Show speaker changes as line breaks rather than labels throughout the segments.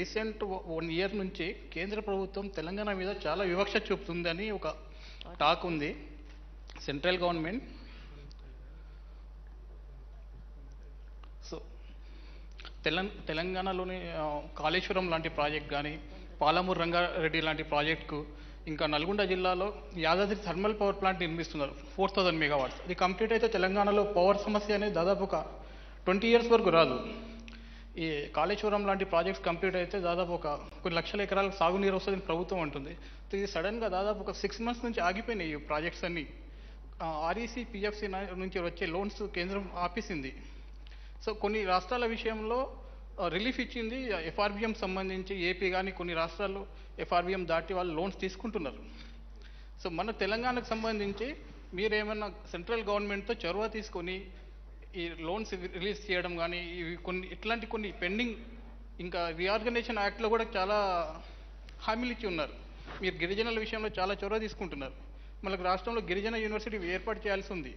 Recent 1 year నుంచి కేంద్ర ప్రభుత్వం తెలంగాణ మీద చాలా వివక్ష చూపుతుందని ఒక టాక్ ఉంది. సెంట్రల్ గవర్నమెంట్ సో తెలంగాణలోని కాళేశ్వరం లాంటి ప్రాజెక్ట్ కానీ, పాలమూరు రంగారెడ్డి లాంటి ప్రాజెక్టుకు, ఇంకా నల్గొండ జిల్లాలో యాదాద్రి థర్మల్ పవర్ ప్లాంట్ నిర్మిస్తున్నారు 4000 megawatts. ఇది కంప్లీట్ అయితే తెలంగాణలో పవర్ సమస్య అనేది దాదాపు ఒక 20 years వరకు రాదు. ఈ కాళేశ్వరం లాంటి ప్రాజెక్ట్స్ కంప్లీట్ అయితే దాదాపు కొన్ని లక్షల ఎకరాలకు సాగునీరు వస్తుందని ప్రభుత్వం అంటుంది. ఇది సడన్గా దాదాపు ఒక 6 months నుంచి ఆగిపోయినాయి ఈ ప్రాజెక్ట్స్ అన్నీ. ఆర్ఈసీ పిఎఫ్సి నుంచి వచ్చే లోన్స్ కేంద్రం ఆపేసింది. సో కొన్ని రాష్ట్రాల విషయంలో రిలీఫ్ ఇచ్చింది. ఎఫ్ఆర్బిఎం సంబంధించి ఏపీ కానీ కొన్ని రాష్ట్రాల్లో ఎఫ్ఆర్బిఎం దాటి వాళ్ళు లోన్స్ తీసుకుంటున్నారు. సో మన తెలంగాణకు సంబంధించి మీరేమన్నా సెంట్రల్ గవర్నమెంట్తో చొరవ తీసుకొని ఈ లోన్స్ రిలీజ్ చేయడం కానీ, ఇట్లాంటి కొన్ని పెండింగ్, ఇంకా రీఆర్గనైజేషన్ యాక్ట్లో కూడా చాలా హామీలు ఇచ్చి ఉన్నారు. మీరు గిరిజనుల విషయంలో చాలా చొరవ తీసుకుంటున్నారు. మనకు రాష్ట్రంలో గిరిజన యూనివర్సిటీ ఏర్పాటు చేయాల్సి ఉంది.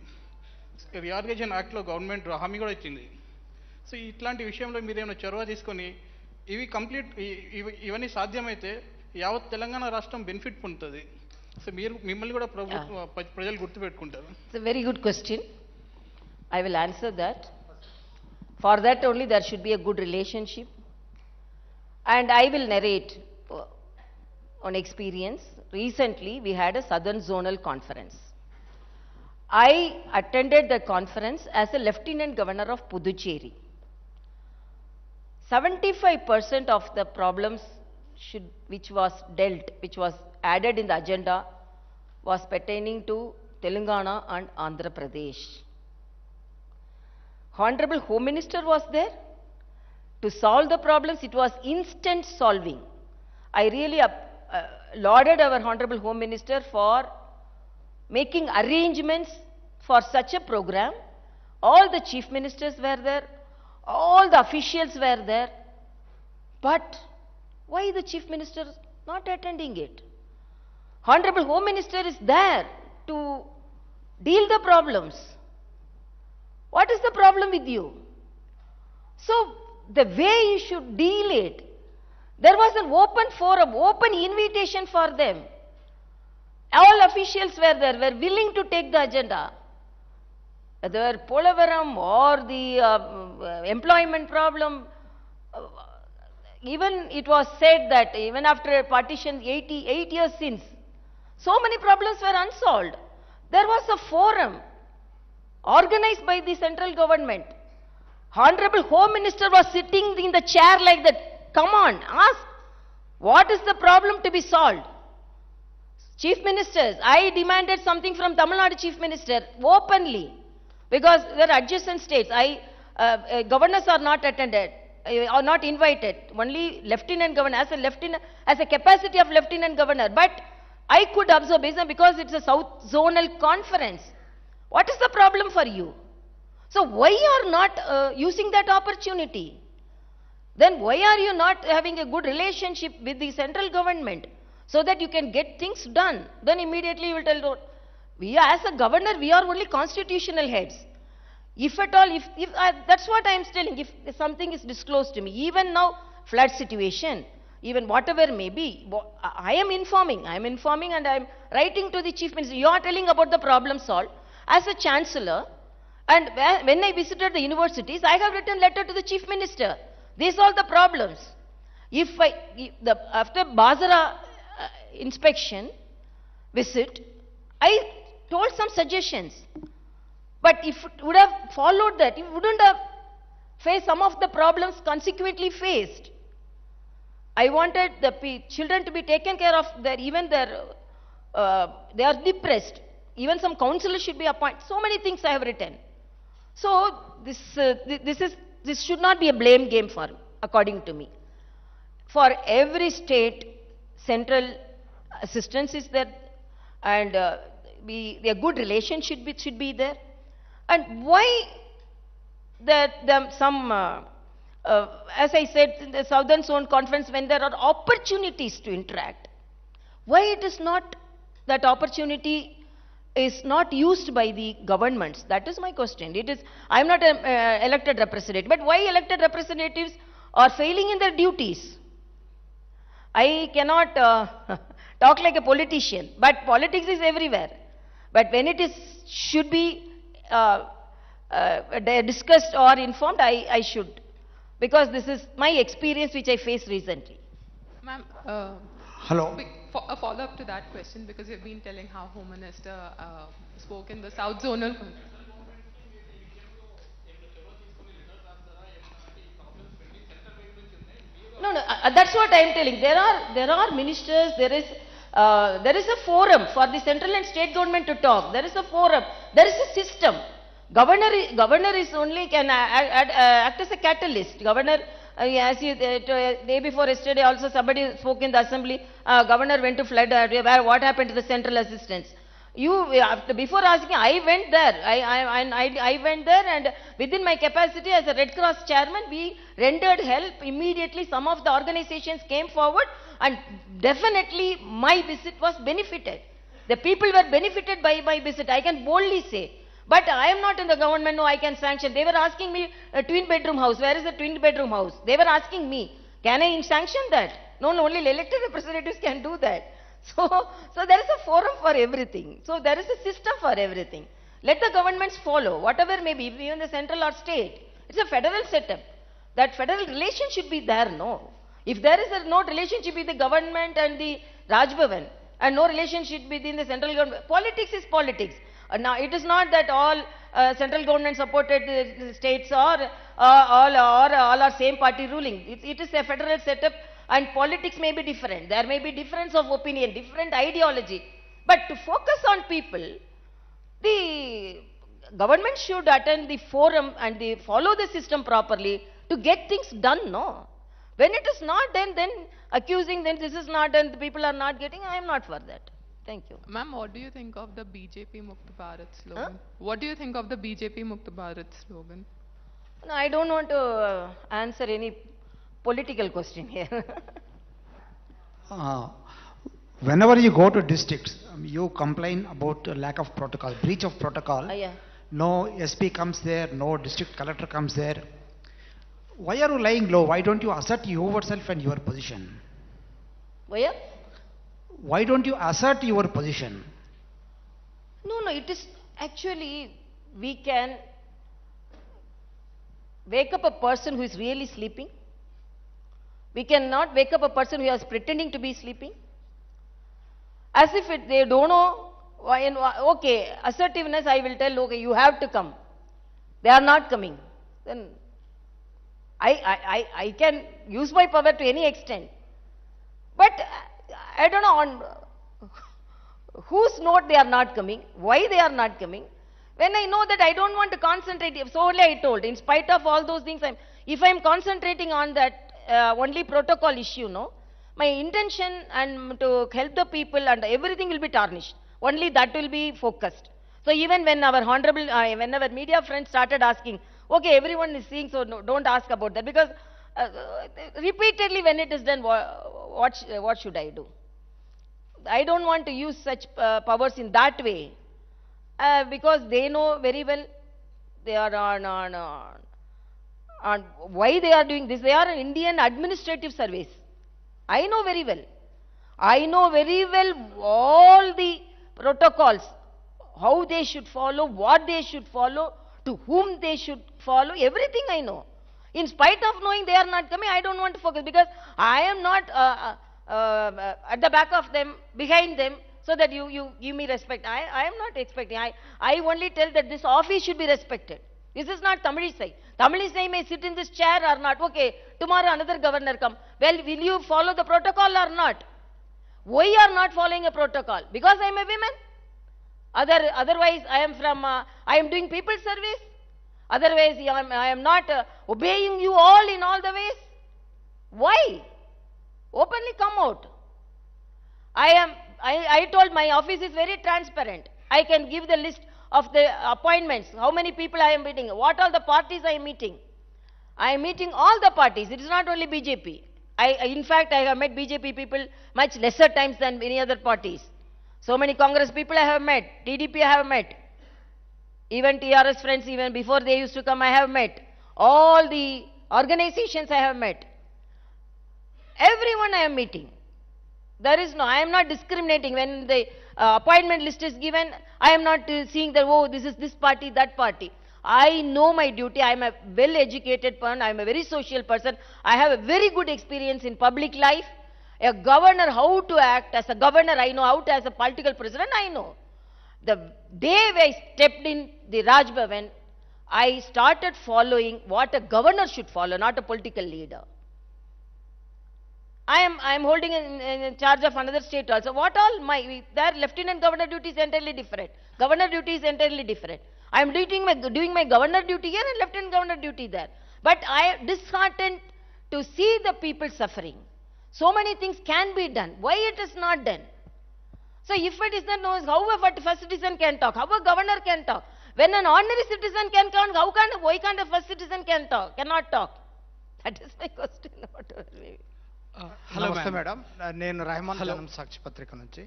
రీఆర్గనైజేషన్ యాక్ట్లో గవర్నమెంట్ హామీ కూడా ఇచ్చింది. సో ఇట్లాంటి విషయంలో మీరేమైనా చొరవ తీసుకొని ఇవి కంప్లీట్ ఇవన్నీ సాధ్యమైతే యావత్ తెలంగాణ రాష్ట్రం బెనిఫిట్ పొందుతుంది. సో మిమ్మల్ని కూడా ప్రజలు గుర్తుపెట్టుకుంటారు.
It's a very good question. I will answer that. For that only there should be a good relationship, and I will narrate on experience. Recently we had a Southern Zonal Conference. I attended the conference as a Lieutenant Governor of Puducherry. 75% of the problems which was added in the agenda was pertaining to Telangana and Andhra Pradesh. Honorable Home Minister was there to solve the problems. It was instant solving. I really lauded our Honorable Home Minister for making arrangements for such a program. All the chief ministers were there, all the officials were there, but why the chief minister not attending it? Honorable Home Minister is there to deal the problems. What is the problem with you? So the way you should deal it, there was an open forum, open invitation for them. All officials were there, were willing to take the agenda. Whether Polavaram or the employment problem, even it was said that even after partition 88 years since, so many problems were unsolved. There was a forum organized by the central government. Honorable Home Minister was sitting in the chair like that. Come on, ask, what is the problem to be solved? Chief Ministers, I demanded something from Tamil Nadu Chief Minister openly, because they are adjacent states. Governors are not attended, are not invited. Only Lieutenant Governor, as a capacity of Lieutenant Governor. But I could observe, because it's a South Zonal Conference. What is the problem for you? So why you are not using that opportunity? Then why are you not having a good relationship with the central government so that you can get things done? Then immediately you will tell, we are, as a governor, we are only constitutional heads. If at all, that's what I am telling, if something is disclosed to me, even now flood situation, even whatever may be, I am informing and I am writing to the Chief Minister. You are telling about the problem solved. As a chancellor, and when I visited the universities, I have written letter to the Chief Minister. These are the problems. After Bazara inspection visit, I told some suggestions. But if it would have followed that, you wouldn't have faced some of the problems consequently faced. I wanted the children to be taken care of. They are depressed. Even some counselors should be appointed. So many things I have written. So this should not be a blame game according to me. For every state, central assistance is there, and a good relationship should be there. And why as I said in the Southern Zone Conference, when there are opportunities to interact, why it is not, that opportunity is not used by the governments? That is my question. I am not an elected representative, but why elected representatives are failing in their duties? I cannot talk like a politician, but politics is everywhere. But when it is should be discussed or informed, I should, because this is my experience which I faced recently.
Ma'am,
Hello.
a follow-up to that question, because you've been telling how Home Minister spoke in the South Zonal.
No, no, that's what I am telling. There are ministers, there is a forum for the central and state government to talk. There is a forum, there is a system. Governor is only can act as a catalyst. Governor, as you, day before yesterday also somebody spoke in the assembly, governor went to flood, what happened to the central assistance? Before asking, I went there. I went there, and within my capacity as a Red Cross chairman, we rendered help immediately. Some of the organizations came forward, and definitely my visit was benefited. The people were benefited by my visit, I can boldly say. But I am not in the government, no, I can sanction. They were asking me a twin bedroom house. Where is the twin bedroom house? They were asking me, can I sanction that? No, only elected representatives can do that. So there is a forum for everything. So there is a system for everything. Let the governments follow, whatever may be, even the central or state. It's a federal setup. That federal relation should be there, no. If there is no relationship with the government and the Raj Bhavan, and no relationship between the central government, politics is politics. Now, it is not that all central government supported states or all are same party ruling. It is a federal setup, and politics may be different. There may be difference of opinion, different ideology. But to focus on people, the government should attend the forum and follow the system properly to get things done, no? When it is not done, then accusing, then this is not done, the people are not getting, I am not for that. Thank you.
Ma'am, what do you think of the BJP Mukt Bharat slogan? What do you think of the BJP Mukt Bharat slogan?
No, I don't want to answer any political question here.
Whenever you go to districts, you complain about lack of protocol, breach of protocol.
Yeah.
No SP comes there, no district collector comes there. Why are you lying low? Why don't you assert yourself and your position?
Where?
Why don't you assert your position?
No, it is actually, we can wake up a person who is really sleeping. We cannot wake up a person who is pretending to be sleeping. As if they don't know, okay, assertiveness, I will tell, okay, you have to come. They are not coming. Then I can use my power to any extent. But I don't know on whose note they are not coming, why they are not coming. When I know that I don't want to concentrate, so only I told, in spite of all those things, if I am concentrating on that only protocol issue, no, my intention and to help the people and everything will be tarnished. Only that will be focused. So even when our honorable, when our media friends started asking, okay, everyone is seeing, so no, don't ask about that, because repeatedly when it is done, what should I do? I don't want to use such powers in that way, because they know very well they are on why they are doing this. They are an Indian administrative service. I know very well. I know very well all the protocols, how they should follow, what they should follow, to whom they should follow, everything I know. In spite of knowing they are not coming, I don't want to focus, because I am not at the back of them, behind them, so that you give me respect. I am not expecting. I only tell that this office should be respected. This is not Tamilisai. Tamilisai may sit in this chair or not. Okay, tomorrow another governor come. Well, will you follow the protocol or not? Why are not following a protocol? Because I am a woman? Otherwise, I am doing people service. Otherwise, I am not obeying you all in all the ways. Why? Openly come out. I told my office is very transparent. I can give the list of the appointments, how many people I am meeting, what all the parties I am meeting. I am meeting all the parties. It is not only BJP. In fact, I have met BJP people much lesser times than any other parties. So many Congress people I have met, TDP I have met. Even TRS friends, even before they used to come, I have met. All the organizations I have met. Everyone I am meeting. There is no, I am not discriminating. When the appointment list is given, I am not seeing that, oh, this is this party, that party. I know my duty. I am a well-educated person. I am a very social person. I have a very good experience in public life. A governor, how to act. As a governor, I know how to, as a political president, I know. The day I stepped in the Raj Bhavan, I started following what a governor should follow, not a political leader. I am holding in charge of another state also. What all their lieutenant governor duty is entirely different. Governor duty is entirely different. I am doing my governor duty here and lieutenant governor duty there. But I am disheartened to see the people suffering. So many things can be done. Why it is not done? So if it is not known, how a first citizen can talk? How a governor can talk? When an ordinary citizen can talk, why can't a first citizen cannot talk? That is my question.
నమస్తే madam, నేను రెహమాన్ జనం సాక్షి పత్రిక నుంచి.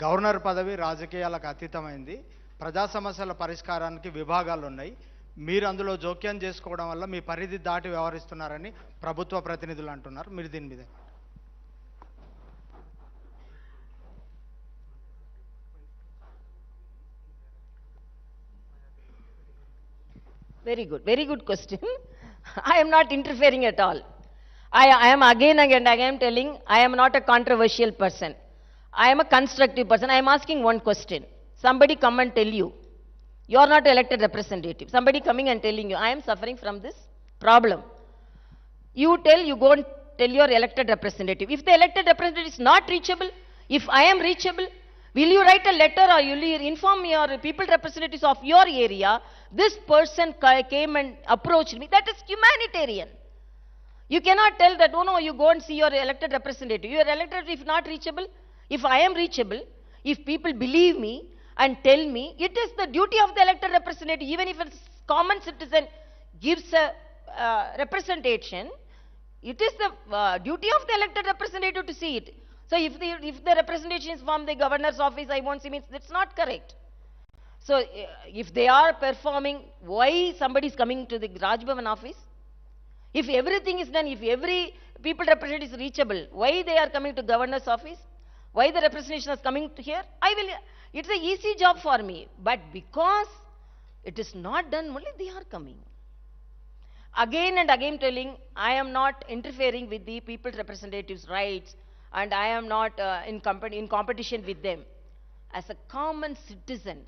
Governor పదవి రాజకీయాలకు అతీతమైంది. ప్రజా సమస్యల పరిష్కారానికి విభాగాలు ఉన్నాయి. మీరు అందులో జోక్యం చేసుకోవడం వల్ల మీ పరిధి దాటి వ్యవహరిస్తున్నారని ప్రభుత్వ ప్రతినిధులు అంటున్నారు. మీరు దీని మీద
Very good question. I am not interfering at all. I am again and again telling, I am not a controversial person. I am a constructive person. I am asking one question. Somebody come and tell you, you are not elected representative. Somebody coming and telling you, I am suffering from this problem. You go and tell your elected representative. If the elected representative is not reachable, if I am reachable, will you write a letter or will you inform your people representatives of your area, this person came and approached me? That is humanitarian. You cannot tell that, oh no, you go and see your elected representative. Your elected if not reachable, if I am reachable, if people believe me and tell me, it is the duty of the elected representative, even if a common citizen gives a representation, it is the duty of the elected representative to see it. So if the representation is from the governor's office, I won't see, means that's not correct. So if they are performing, why somebody is coming to the Raj Bhavan office? If everything is done, if every people representative is reachable, why they are coming to governor's office? Why the representation is coming to here? It's an easy job for me. But because it is not done, only they are coming. Again and again telling, I am not interfering with the people representatives' rights and I am not in competition with them. As a common citizen,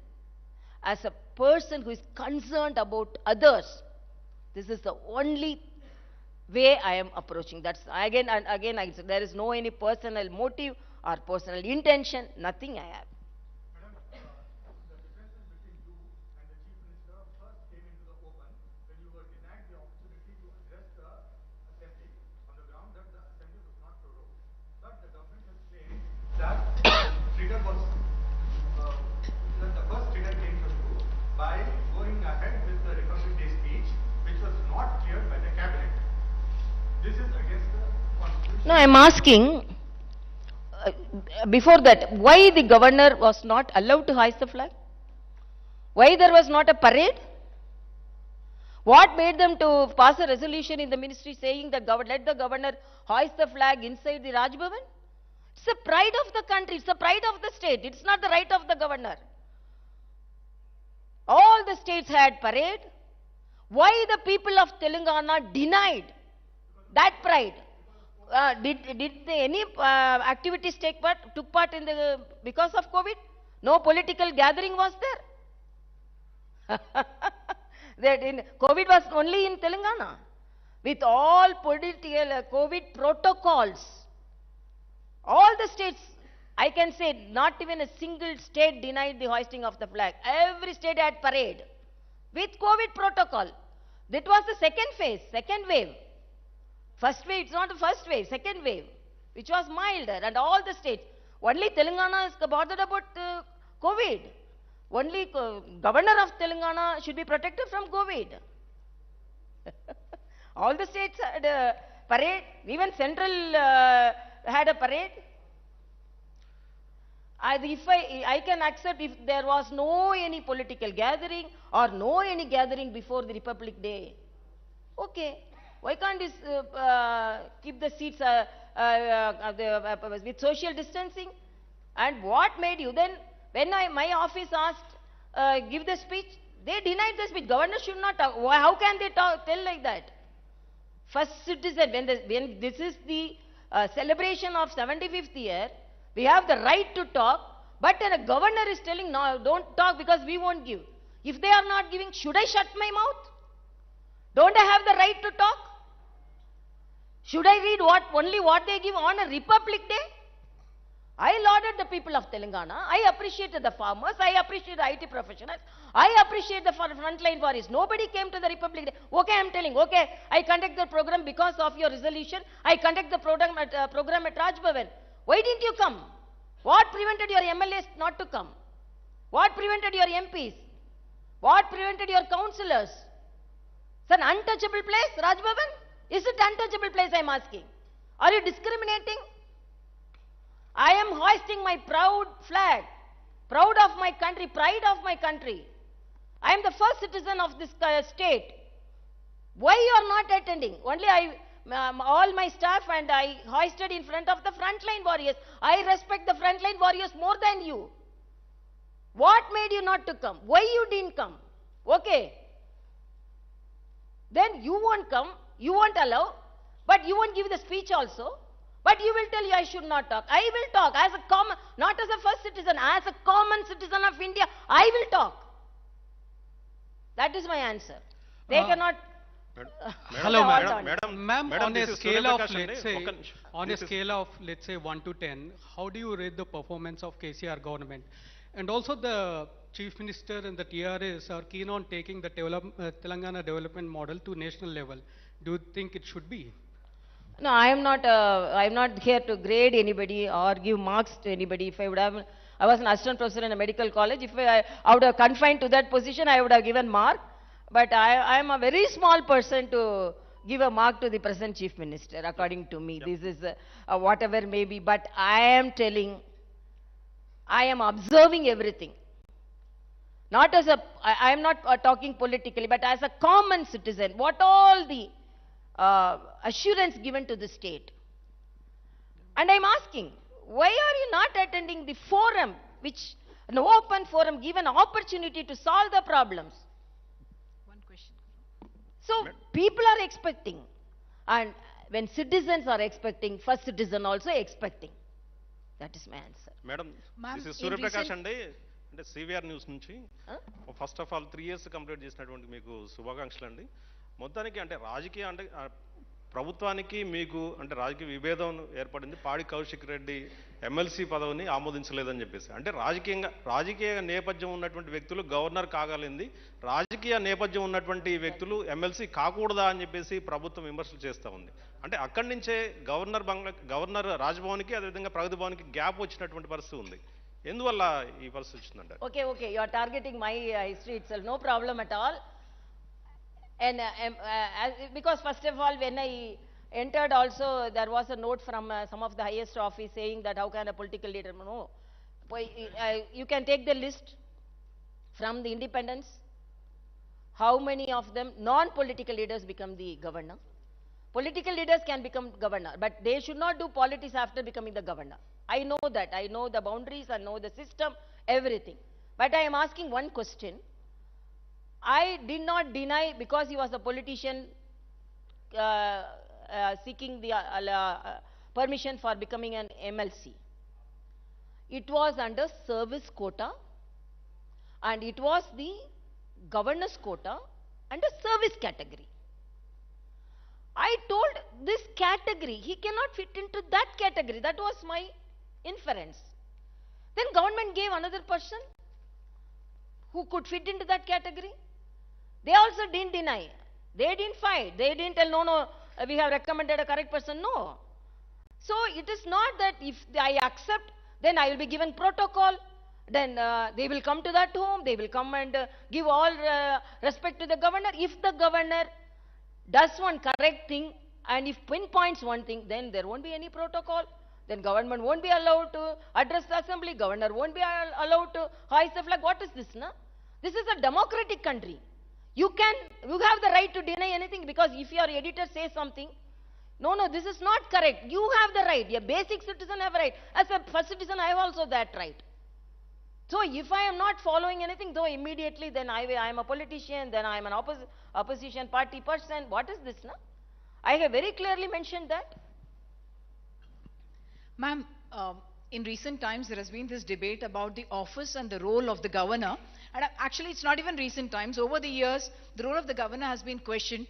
as a person who is concerned about others, this is the only way I am approaching. That's again and again I say, there is no any personal motive or personal intention, nothing I have. No, I am asking, before that, why the governor was not allowed to hoist the flag? Why there was not a parade? What made them to pass a resolution in the ministry saying that let the governor hoist the flag inside the Raj Bhavan? It's the pride of the country, it's the pride of the state, it's not the right of the governor. All the states had parade. Why the people of Telangana denied that pride? Did any activities took part in because of COVID? No political gathering was there. COVID was only in Telangana. With all political COVID protocols, all the states, I can say not even a single state denied the hoisting of the flag. Every state had parade with COVID protocol. That was the second wave. First wave, it's not the first wave, second wave, which was milder, and all the states. Only Telangana is bothered about COVID. Only governor of Telangana should be protected from COVID. All the states had a parade, even central had a parade. I can accept if there was no any political gathering or no any gathering before the Republic Day. Okay. Why can't this keep the seats with social distancing? And what made you? Then when my office asked, give the speech, they denied the speech. Governor should not talk. How can they tell like that? First citizen, when this is the celebration of 75th year, we have the right to talk, but then a governor is telling, no, don't talk because we won't give. If they are not giving, should I shut my mouth? Don't I have the right to talk? Should I read only what they give on a Republic Day? I lauded the people of Telangana. I appreciated the farmers. I appreciate the IT professionals. I appreciate the frontline warriors. Nobody came to the Republic Day. Okay, I'm telling. Okay, I conduct the program because of your resolution. I conduct the program at Raj Bhavan. Why didn't you come? What prevented your MLAs not to come? What prevented your MPs? What prevented your councillors? It's an untouchable place, Raj Bhavan. Is it untouchable place, I'm asking? Are you discriminating? I am hoisting my proud flag, proud of my country, pride of my country. I am the first citizen of this state. Why you are not attending? Only all my staff and I hoisted in front of the frontline warriors. I respect the frontline warriors more than you. What made you not to come? Why you didn't come? Okay. Then you won't come, you won't allow, but you won't give the speech also. But you will tell you I should not talk. I will talk as a common, not as a first citizen, as a common citizen of India. I will talk. That is my answer. They cannot.
Hello,
Madam.
Ma'am, on a scale of, let's say, 1 to 10, how do you rate the performance of KCR government? And also the Chief Minister and the TRS are keen on taking the Telangana development model to national level. Do you think it should be?
No, I am not here to grade anybody or give marks to anybody. If I would have, I was an assistant professor in a medical college. If I would have confined to that position, I would have given mark. But I am a very small person to give a mark to the present Chief Minister, according to me. This is whatever may be. But I am telling, I am observing everything. Not as I am not talking politically, but as a common citizen. What all the assurance given to the state. And I'm asking, why are you not attending the forum, which an open forum, give an opportunity to solve the problems? One question. So people are expecting, and when citizens are expecting, first citizen also expecting. That is my answer.
Madam, this is Surya Prakash and అంటే CVR news నుంచి first of all 3 years complete చేసినటువంటి మీకు శుభాకాంక్షలు అండి. మొత్తానికి అంటే రాజకీయ అంటే ప్రభుత్వానికి మీకు అంటే రాజకీయ విభేదం ఏర్పడింది. పాడి కౌశిక్ రెడ్డి ఎమ్మెల్సీ పదవిని ఆమోదించలేదని చెప్పేసి, అంటే రాజకీయ నేపథ్యం ఉన్నటువంటి వ్యక్తులు గవర్నర్ కాగలింది, రాజకీయ నేపథ్యం ఉన్నటువంటి వ్యక్తులు ఎమ్మెల్సీ కాకూడదా అని చెప్పేసి ప్రభుత్వం విమర్శలు చేస్తూ ఉంది. అంటే అక్కడి నుంచే గవర్నర్ రాజ్భవన్కి అదేవిధంగా ప్రగతి భవన్కి గ్యాప్ వచ్చినటువంటి పరిస్థితి ఉంది. ఎందువల్ల ఈ పరిస్థితి వచ్చిందంటే?
Okay, you are targeting my history itself. No problem at all. And because first of all, when I entered also, there was a note from some of the highest office saying that how can a political leader, no. You can take the list from the independence. How many of them, non-political leaders, become the governor? Political leaders can become governor, but they should not do politics after becoming the governor. I know that. I know the boundaries, I know the system, everything. But I am asking one question. I did not deny because he was a politician seeking the permission for becoming an MLC. It was under service quota and it was the governor's quota under service category. I told this category, he cannot fit into that category. That was my inference. Then government gave another person who could fit into that category. They also didn't deny. They didn't fight. They didn't tell, no, we have recommended a correct person. No. So it is not that if I accept, then I will be given protocol. Then they will come to that home. They will come and give all respect to the governor. If the governor does one correct thing and if pinpoints one thing, then there won't be any protocol. Then government won't be allowed to address the assembly. Governor won't be allowed to hoist the flag. What is this, na? This is a democratic country. You have the right to deny anything, because if your editor says something, No, no, this is not correct. You have the right. A basic citizen have a right. As a first citizen, I have also that right. So if I am not following anything, though immediately then I am a politician, then I am an opposition party person. What is this, no? I have very clearly mentioned that.
Ma'am, in recent times there has been this debate about the office and the role of the governor. And actually it's not even recent times. Over the years, the role of the governor has been questioned.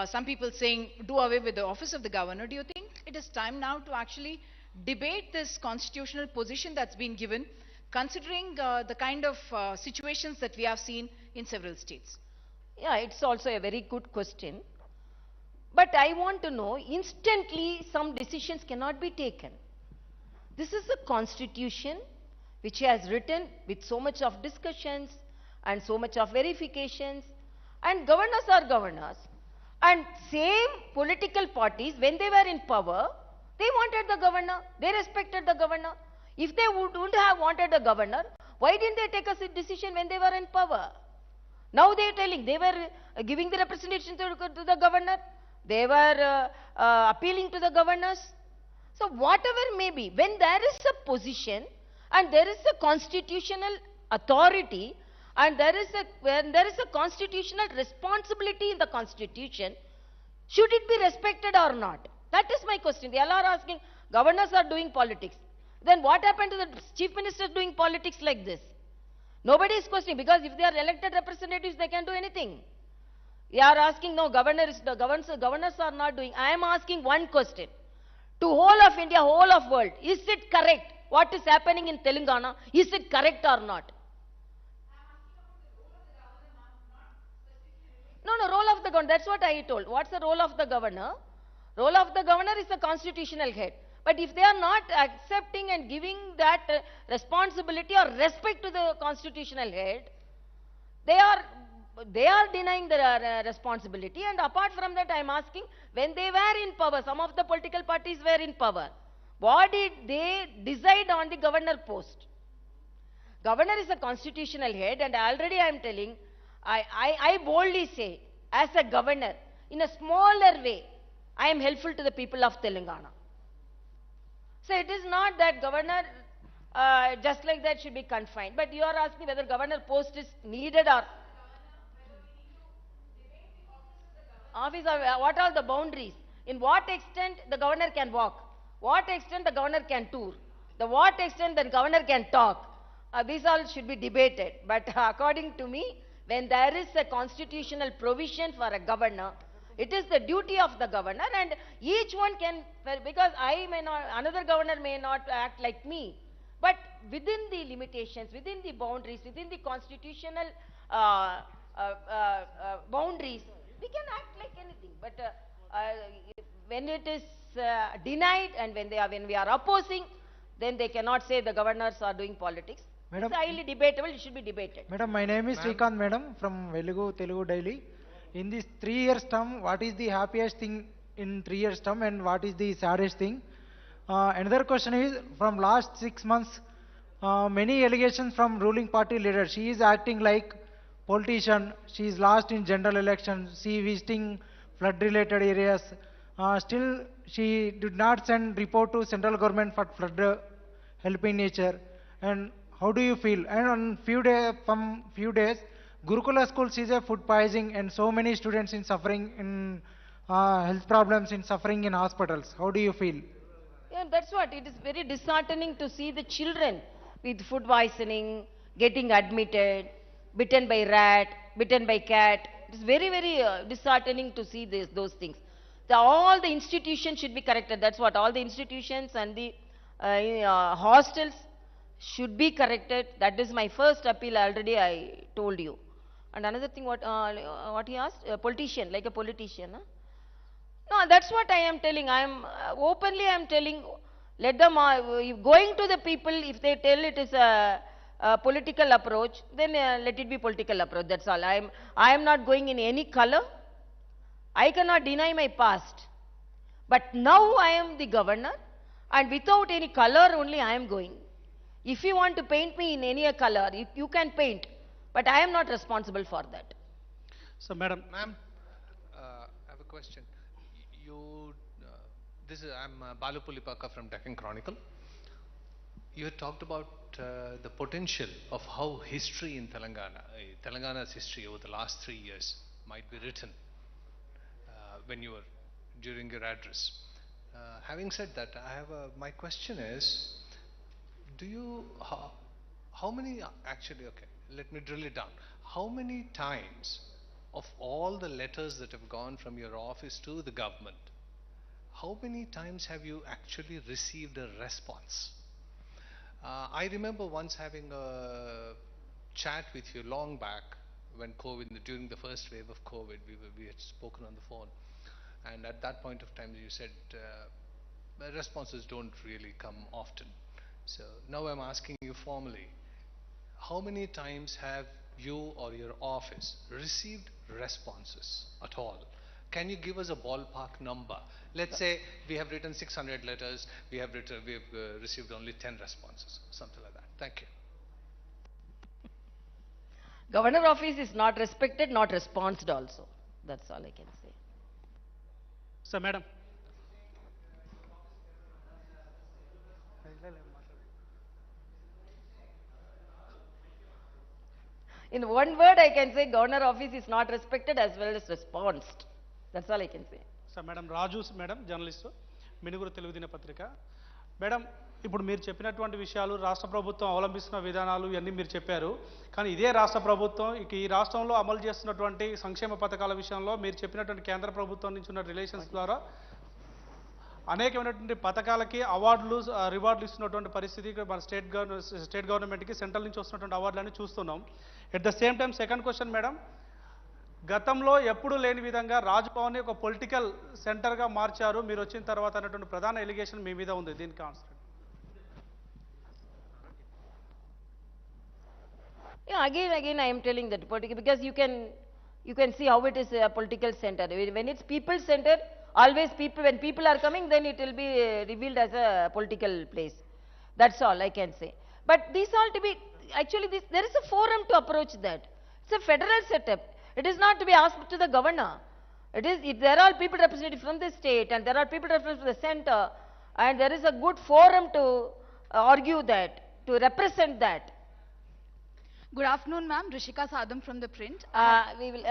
Some people saying, do away with the office of the governor. Do you think it is time now to actually debate this constitutional position that's been given, considering the kind of situations that we have seen in several states?
Yeah, it's also a very good question. But I want to know, instantly some decisions cannot be taken. This is a constitution which he has written with so much of discussions and so much of verifications, and governors are governors. And same political parties, when they were in power, they wanted the governor, they respected the governor. If they wouldn't have wanted a governor, why didn't they take a decision when they were in power? Now they are telling, they were giving the representation to the governor, they were appealing to the governors. So whatever may be, when there is a position and there is a constitutional authority and when there is a constitutional responsibility in the constitution, should it be respected or not? That is my question. They all are asking, governors are doing politics. Then what happened to the chief minister doing politics like this? Nobody is questioning, because if they are elected representatives, they can do anything. They are asking, no, governors are not doing. I am asking one question. To whole of India, whole of world, is it correct? What is happening in Telangana, is it correct or not? No, role of the governor, that's what I told. What's the role of the governor? Role of the governor is the constitutional head. But if they are not accepting and giving that responsibility or respect to the constitutional head, they are denying the responsibility. And apart from that, I am asking, when they were in power, some of the political parties were in power, what did they decide on the governor post? Governor is a constitutional head, and already I am telling, I boldly say, as a governor, in a smaller way, I am helpful to the people of Telangana. So it is not that governor just like that should be confined. But you are asking whether governor post is needed or office, what are the boundaries? In what extent the governor can walk? What extent the governor can tour? The what extent the governor can talk? These all should be debated. But according to me, when there is a constitutional provision for a governor, it is the duty of the governor, and each one can, because I may not, another governor may not act like me, but within the limitations, within the boundaries, within the constitutional boundaries, we can act like anything. But when it is denied and when we are opposing, then they cannot say the governors are doing politics.
Madam,
it's highly debatable, it should be debated.
Madam, my name is Srikanth, madam, from Telugu Daily. In this 3 years term, what is the happiest thing in 3 years term and what is the saddest thing? Another question is, from last 6 months, many allegations from ruling party leaders. She is acting like politician. She is lost in general election. She visiting flood related areas. Still, she did not send report to central government for flood helping nature. And how do you feel? And on from few days, Gurukula school sees a food poisoning and so many students in suffering in health problems, in suffering in hospitals. How do you feel?
Yeah, that's what. It is very disheartening to see the children with food poisoning, getting admitted, bitten by rat, bitten by cat. It is very, very disheartening to see those things. All the institutions should be corrected. That's what. All the institutions and the hostels should be corrected. That is my first appeal. Already I told you. And another thing, what he asked, a politician, like a politician. Huh? No, that's what I am telling. I am openly I am telling. Let them going to the people. If they tell it is a political approach, then let it be political approach. That's all. I am not going in any color. I cannot deny my past. But now I am the governor, and without any color only I am going. If you want to paint me in any color, you can paint. But I am not responsible for that.
So, Madam.
Ma'am, I have a question. You I'm Balu Pulipaka from Deccan Chronicle. You had talked about the potential of how history in Telangana, Telangana's history over the last 3 years might be written when you were during your address. Having said that, my question is, how many actually? Okay, let me drill it down. How many times of all the letters that have gone from your office to the government, how many times have you actually received a response? I remember once having a chat with you long back when during the first wave of COVID, we had spoken on the phone, and at that point of time you said responses don't really come often. So now I'm asking you formally, how many times have you or your office received responses at all? Can you give us a ballpark number? Let's say we have written 600 letters, we have received only 10 responses, something like that. Thank you.
Governor office is not respected, not responded also. That's all I can say.
So, madam.
In one word, I can say governor office is not respected as well as responded. That's all I can say.
So madam Raju madam journalist Minuguru Telugu దినపత్రిక madam ఇప్పుడు మీరు చెప్పినటువంటి విషయాలు రాష్ట్ర ప్రభుత్వం అవలంబిస్తున్న విధానాలు ఇవన్నీ మీరు చెప్పారు కానీ ఇదే రాష్ట్ర ప్రభుత్వం ఈ రాష్ట్రంలో అమలు చేస్తున్నటువంటి సంక్షేమ పథకాల విషయంలో మీరు చెప్పినటువంటి కేంద్ర ప్రభుత్వం నుంచి ఉన్న రిలేషన్స్ ద్వారా అనేకమైనటువంటి పథకాలకి అవార్డులు రివార్డులు ఇస్తున్నటువంటి పరిస్థితి మన స్టేట్ గవర్నమెంట్కి సెంట్రల్ నుంచి వస్తున్నటువంటి అవార్డులన్నీ చూస్తున్నాం. At the same time second question madam, గతంలో ఎప్పుడు లేని విధంగా రాజ్భవన్ని ఒక పొలిటికల్ సెంటర్గా మార్చారు మీరు వచ్చిన తర్వాత అన్నటువంటి ప్రధాన ఎలిగేషన్ మీ మీద ఉంది. దీనికి answer.
Yeah, again I am telling that because you can see how it is a political center. When it's people centered, always when people are coming, then it will be revealed as a political place. That's all I can say. But these all to be actually there is a forum to approach that. It's a federal setup. It is not to be asked to the governor. It is, if there are people represented from the state and there are people represented from the center, and there is a good forum to argue that, to represent that.
Good afternoon, ma'am. Rishika Sadam from the print.
We will.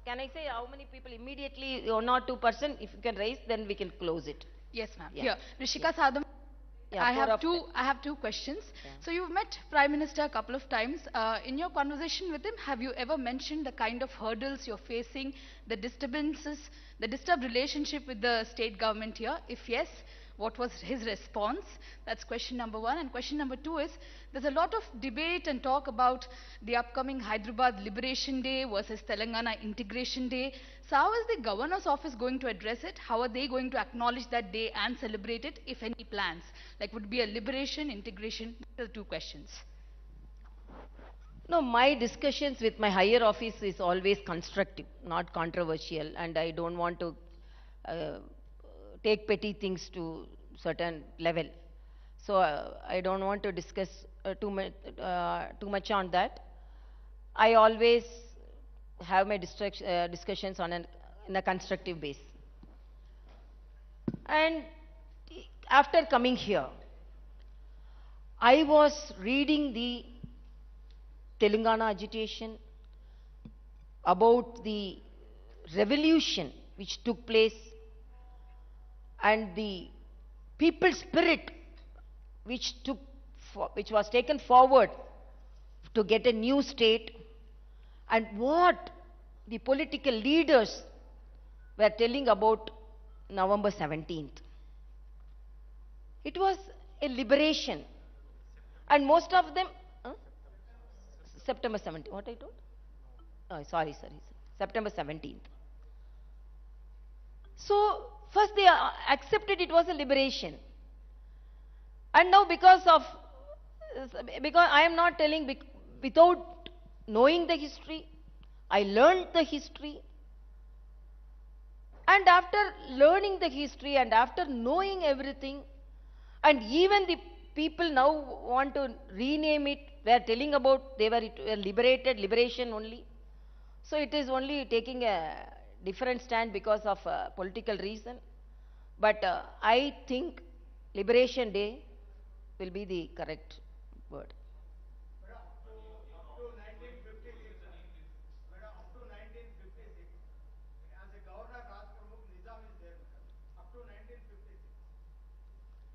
Can I say how many people immediately, 1 or 2%? If you can raise, then we can close it.
Yes, ma'am.
Yeah.
Here, Rishika Sadam.
Yeah,
I have two questions.
Yeah.
So you've met Prime Minister a couple of times. In your conversation with him, have you ever mentioned the kind of hurdles you're facing, the disturbances, the disturbed relationship with the state government here? If yes, what was his response? That's question number one. And question number two is, there's a lot of debate and talk about the upcoming Hyderabad Liberation Day versus Telangana Integration Day. So how is the governor's office going to address it? How are they going to acknowledge that day and celebrate it, if any plans? Like, would it be a liberation, integration? These are the two questions.
No, my discussions with my higher office is always constructive, not controversial, and I don't want to take petty things to certain level. So I don't want to discuss too much on that. I always have my discussions in a constructive base. And after coming here, I was reading the Telangana agitation about the revolution which took place and the people's spirit which was taken forward to get a new state, and what the political leaders were telling about November 17th. It was a liberation, and most of them September 17th. What I told? Oh, sorry. September 17th. So first they accepted it was a liberation, and now because I am not telling without knowing the history, I learned the history, and after learning the history and after knowing everything, and even the people now want to rename it, they are telling about they were liberation only. So it is only taking a different stand because of political reason. But I think Liberation Day will be the correct word.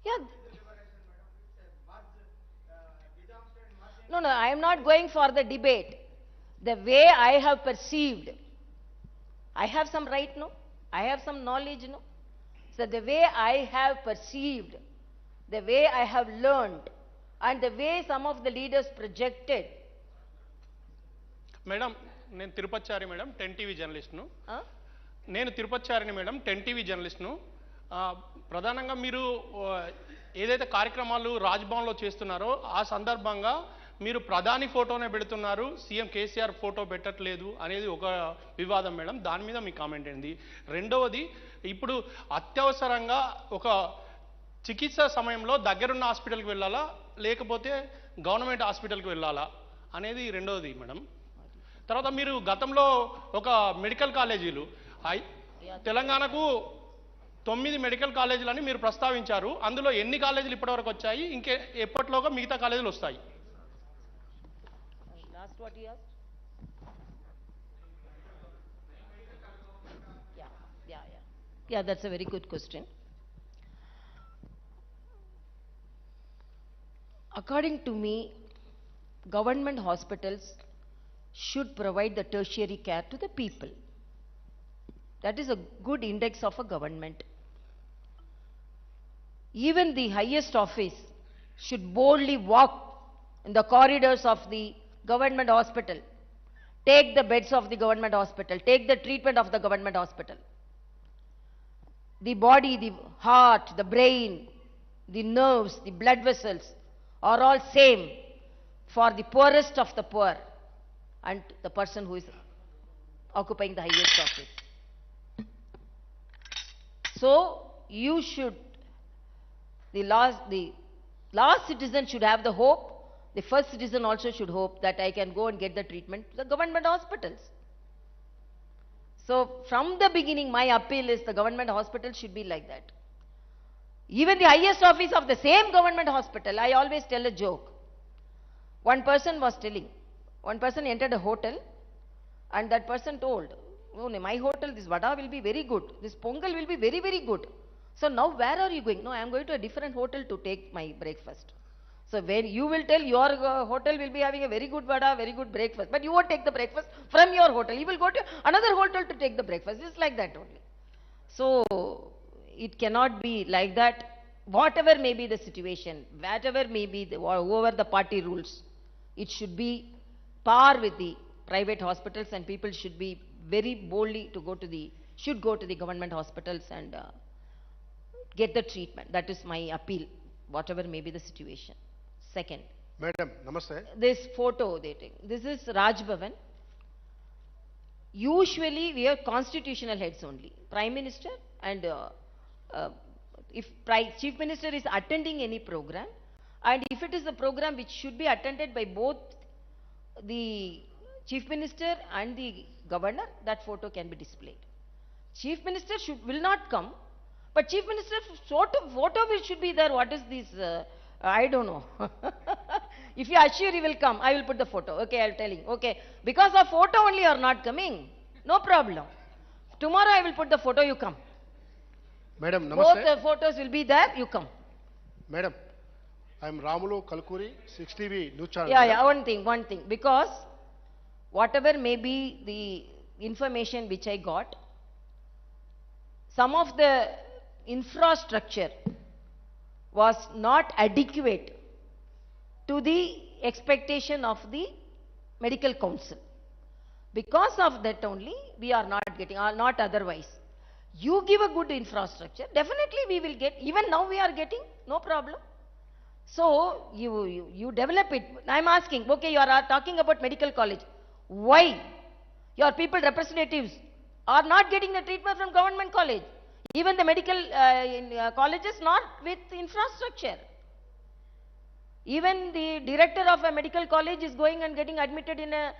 Yeah. No, no, I am not going for the debate. The way I have perceived, I have some right, no? I have some knowledge, no? So the way I have perceived, the way I have learned, and the way some of the leaders projected.
Madam నేను తిరుపతిచారి madam 10 TV జర్నలిస్ట్ను. నేను తిరుపతిచారిని madam 10 TV జర్నలిస్ట్ను. ప్రధానంగా మీరు ఏదైతే కార్యక్రమాలు రాజ్భవన్లో చేస్తున్నారో ఆ సందర్భంగా మీరు ప్రధాని ఫోటోనే పెడుతున్నారు, సీఎం కేసీఆర్ ఫోటో పెట్టట్లేదు అనేది ఒక వివాదం మేడం. దాని మీద మీ కామెంట్ ఏంది? రెండవది, ఇప్పుడు అత్యవసరంగా ఒక చికిత్స సమయంలో దగ్గరున్న హాస్పిటల్కి వెళ్ళాలా లేకపోతే గవర్నమెంట్ హాస్పిటల్కి వెళ్ళాలా అనేది రెండవది మేడం. తర్వాత మీరు గతంలో ఒక మెడికల్ కాలేజీలు తెలంగాణకు 9 మెడికల్ కాలేజీలని మీరు ప్రస్తావించారు. అందులో ఎన్ని కాలేజీలు ఇప్పటివరకు వచ్చాయి, ఇంకే ఎప్పటిలోగా మిగతా కాలేజీలు వస్తాయి?
Last what you asked? Yeah, that's a very good question. According to me, government hospitals should provide the tertiary care to the people. That is a good index of a government. Even the highest office should boldly walk in the corridors of the government hospital, take the beds of the government hospital, take the treatment of the government hospital. The body, the heart, the brain, the nerves, the blood vessels are all same for the poorest of the poor and the person who is occupying the highest office. So you should, the last citizen should have the hope. The first citizen also should hope that I can go and get the treatment to the government hospitals. So from the beginning, my appeal is the government hospital should be like that. Even the highest office of the same government hospital, I always tell a joke. One person was telling, one person entered a hotel and that person told, oh, my hotel, this vada will be very good. This pongal will be very, very good. So now where are you going? No, I am going to a different hotel to take my breakfast. So when you will tell your hotel will be having a very good vada, very good breakfast, but you won't take the breakfast from your hotel. You will go to another hotel to take the breakfast. It's like that only. So it cannot be like that. Whatever may be the situation, whatever may be whoever the party rules, it should be par with the private hospitals, and people should be very boldly to should go to the government hospitals and get the treatment. That is my appeal, whatever may be the situation. Second,
Madam, namaste.
This photo they take, this is Raj Bhavan. Usually we have constitutional heads only, Prime Minister and if Chief Minister is attending any program, and if it is a program which should be attended by both the Chief Minister and the Governor, that photo can be displayed. Chief Minister will not come, but Chief Minister sort of photo which should be there. What is this? I don't know. If you assure he will come, I will put the photo. Okay, I am telling. Okay, because of photo only you are not coming. No problem. Tomorrow I will put the photo, you come.
Madam, namaste.
Both the photos will be there, you come.
Madam, I am Ramulu Kalkuri, 6 TV News Channel.
Yeah, one thing. Because whatever may be the information which I got, some of the infrastructure was not adequate to the expectation of the medical council. Because of that only we are not getting, or not otherwise. You give a good infrastructure, definitely we will get. Even now we are getting, no problem. So you develop it. I am asking, okay, you are talking about medical college. Why your people representatives are not getting the treatment from government college? Even the medical colleges not with infrastructure. Even the director of a medical college is going and getting admitted in a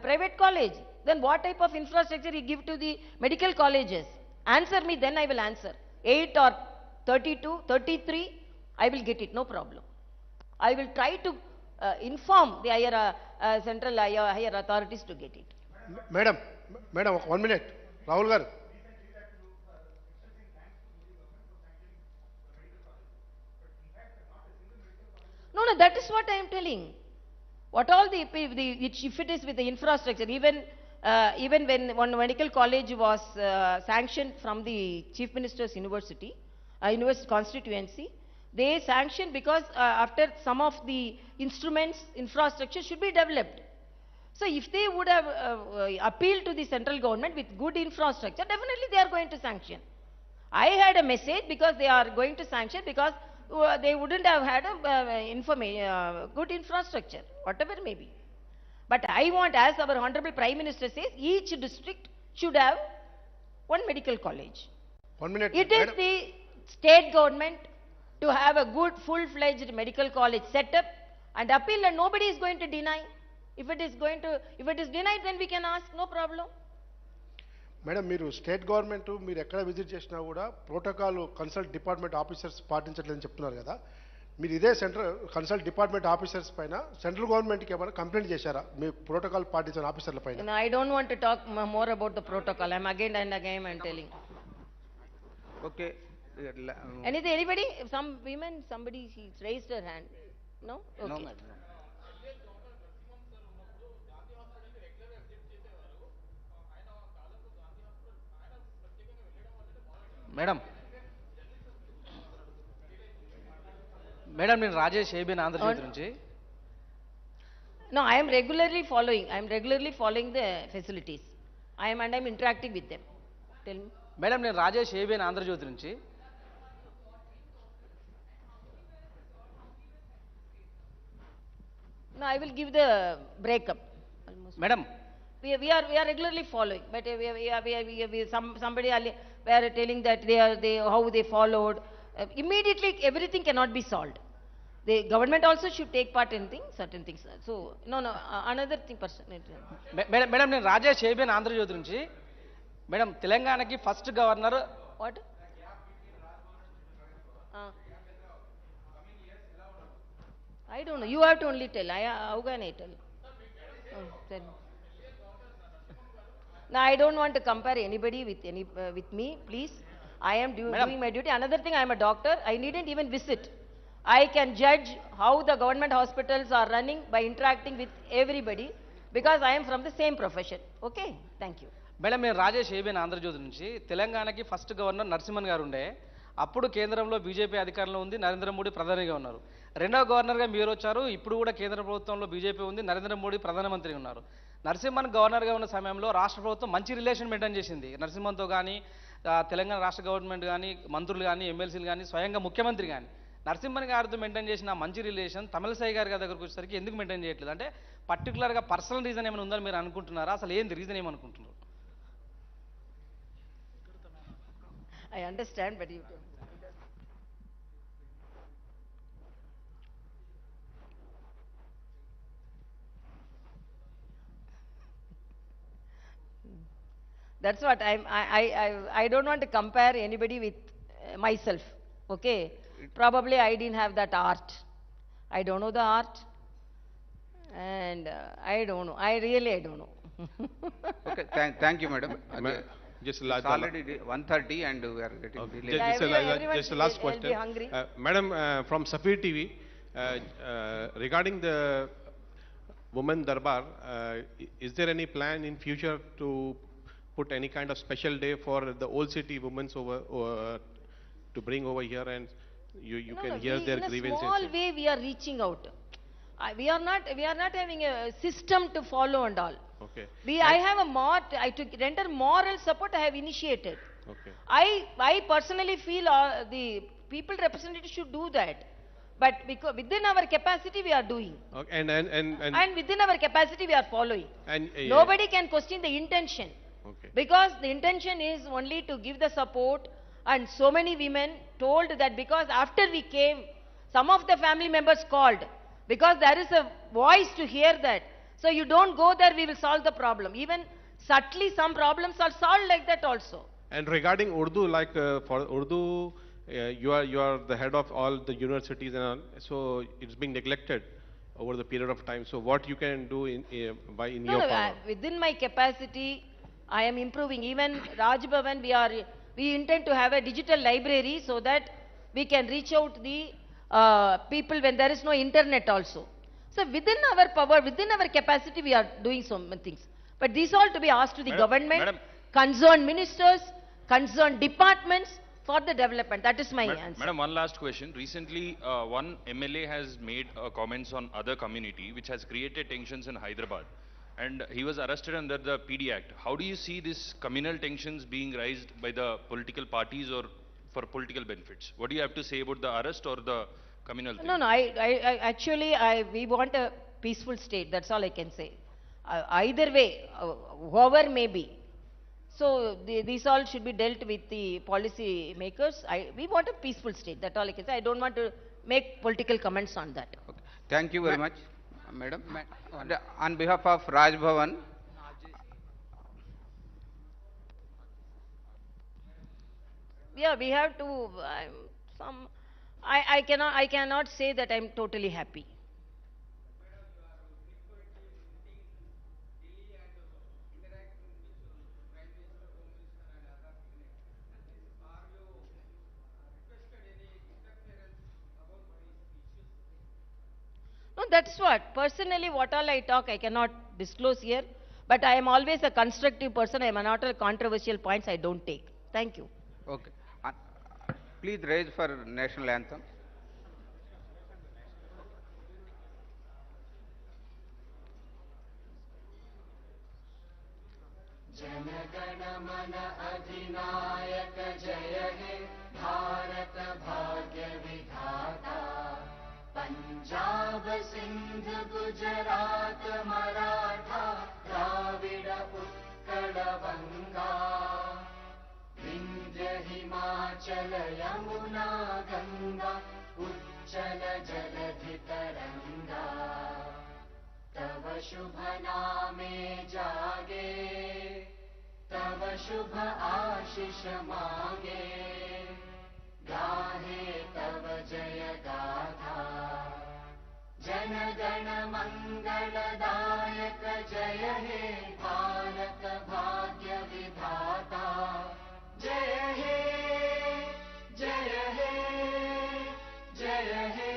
private college. Then what type of infrastructure you give to the medical colleges? Answer me, then I will answer. 8 or 32, 33, I will get it, no problem. I will try to inform the central higher authorities to get it.
Madam, 1 minute. Rahul garu.
No, that is what I am telling. What all if it is with the infrastructure, even when one medical college was sanctioned from the Chief Minister's University constituency, they sanctioned because after some of the instruments, infrastructure should be developed. So if they would have appealed to the central government with good infrastructure, definitely they are going to sanction. I had a message because they are going to sanction because they wouldn't have had a good infrastructure, whatever may be. But I want, as our Honorable Prime Minister says, each district should have one medical college.
1 minute.
It is the state government to have a good full-fledged medical college set up and appeal, and nobody is going to deny. If it is denied, then we can ask, no problem.
Madam మీరు state government మీరు ఎక్కడ visit చేసినా కూడా protocol consult department officers పాటించట్లేదని చెప్తున్నారు కదా, మీరు ఇదే central consult department officers పైన సెంట్రల్ గవర్నమెంట్కి ఏమైనా కంప్లైంట్ చేశారా మీ ప్రోటోకాల్ పాటించిన ఆఫీసర్ల పైన?
I don't want to talk more about the protocol. I'm again and again I'm telling.
Okay.
Anybody? Some women, somebody raised her hand. No? Okay.
No, madam.
Madam నేను Rajesh ABN Andhra Jyothi నుంచి.
No, I am regularly following the facilities. I am interacting with them. Tell me.
Madam నేను Rajesh ABN Andhra Jyothi నుంచి.
No, I will give the breakup.
Madam,
we are regularly following, but somebody were telling that how they followed. Immediately everything cannot be solved. The government also should take part in certain things. So no, another thing person.
Madam నేను Rajesh ABN Andhra Jyothi నుంచి. Madam తెలంగాణకి first governor.
What? I don't know. You have to only tell. How can I tell? Tell me. No, I don't want to compare anybody with me, please. I am doing my duty. Another thing, I am a doctor. I needn't even visit. I can judge how the government hospitals are running by interacting with everybody because I am from the same profession. Okay? Thank you.
Madam నేను Rajesh ABN Andhra Jyothi నుంచి. తెలంగాణకి first governor Narasimhan గారు ఉండే. అప్పుడు కేంద్రంలో BJP అధికారంలో ఉంది, నరేంద్ర మోడీ ప్రధానిగా ఉన్నారు. రెండవ గవర్నర్గా మీరు వచ్చారు. ఇప్పుడు కూడా కేంద్ర ప్రభుత్వంలో బీజేపీ ఉంది, నరేంద్ర మోడీ ప్రధానమంత్రి ఉన్నారు. నరసింహన్ గవర్నర్గా ఉన్న సమయంలో రాష్ట్ర ప్రభుత్వం మంచి రిలేషన్ మెయింటైన్ చేసింది. నరసింహన్తో కానీ తెలంగాణ రాష్ట్ర గవర్నమెంట్ కానీ మంత్రులు కానీ ఎమ్మెల్సీలు కానీ స్వయంగా ముఖ్యమంత్రి కానీ నరసింహన్ గారితో మెయింటైన్ చేసిన మంచి రిలేషన్ తమిళసై గారి దగ్గరకు వచ్చేసరికి ఎందుకు మెయింటైన్ చేయట్లేదు? అంటే పర్టికులర్గా పర్సనల్ రీజన్ ఏమైనా ఉందని మీరు అనుకుంటున్నారా? అసలు ఏంది రీజన్ ఏమనుకుంటున్నారు?
I understand, but you don't. That's what I don't want to compare anybody with myself. Okay, probably I didn't have that art. I don't know the art, and I don't know. I don't know.
Okay, thank you, madam.
Just
it's already 1:30 and we are getting delayed.
Just a last question. Madam, from Safir TV, regarding the Women Darbar, is there any plan in future to put any kind of special day for the old city women to bring over here and you can hear their grievances?
In a small way we are reaching out. We are not having a system to follow and all.
Okay.
I have to render moral support. I have initiated.
Okay.
I personally feel the people representatives should do that. But because within our capacity we are doing.
Okay.
And within our capacity we are following.
And
nobody can question the intention.
Okay.
Because the intention is only to give the support, and so many women told that because after we came, some of the family members called because there is a voice to hear that. So you don't go there, we will solve the problem. Even subtly some problems are solved like that also.
And regarding Urdu, like for Urdu, you are the head of all the universities and all, so it's being neglected over the period of time. So what you can do in
No,
your
no,
power?
within my capacity, I am improving. Even Raj Bhavan, we intend to have a digital library so that we can reach out the people when there is no internet also. So within our power, within our capacity, we are doing so many things. But these all to be asked to the government, concerned ministers, concerned departments for the development. That is my answer.
Madam, one last question. Recently, one MLA has made comments on other community, which has created tensions in Hyderabad. And he was arrested under the PD Act. How do you see these communal tensions being raised by the political parties or for political benefits? What do you have to say about the arrest or the communal thing?
No, no, actually, we want a peaceful state. That's all I can say. Either way, whoever may be. So these all should be dealt with the policy makers. We want a peaceful state. That's all I can say. I don't want to make political comments on that.
Thank you very much, Madam. On behalf of Raj Bhavan,
Yeah, we have to. I cannot say that I'm totally happy. No, that's what. Personally, what all I talk, I cannot disclose here. But I am always a constructive person. I am not a controversial points I don't take. Thank you.
okay. Please raise for national anthem.
जनगण मन अधिनायक जय हे भारत भाग्य विधाता पंजाब सिंध गुजरात मराठा द्राविड उत्कल बंगा विंध्य हिमाचल यमुना गंगा उच्चल जलधि तरंगा तव शुभ नामे जागे तव शुभ आशीष मांगे गाहे तव जय गाथा जन गण मंगलदायक जय हे भारत भाग्य विधाता जय हे जय हे जय हे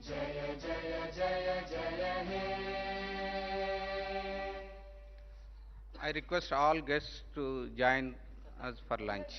जय जय जय जय हे
I request all guests to join us for lunch.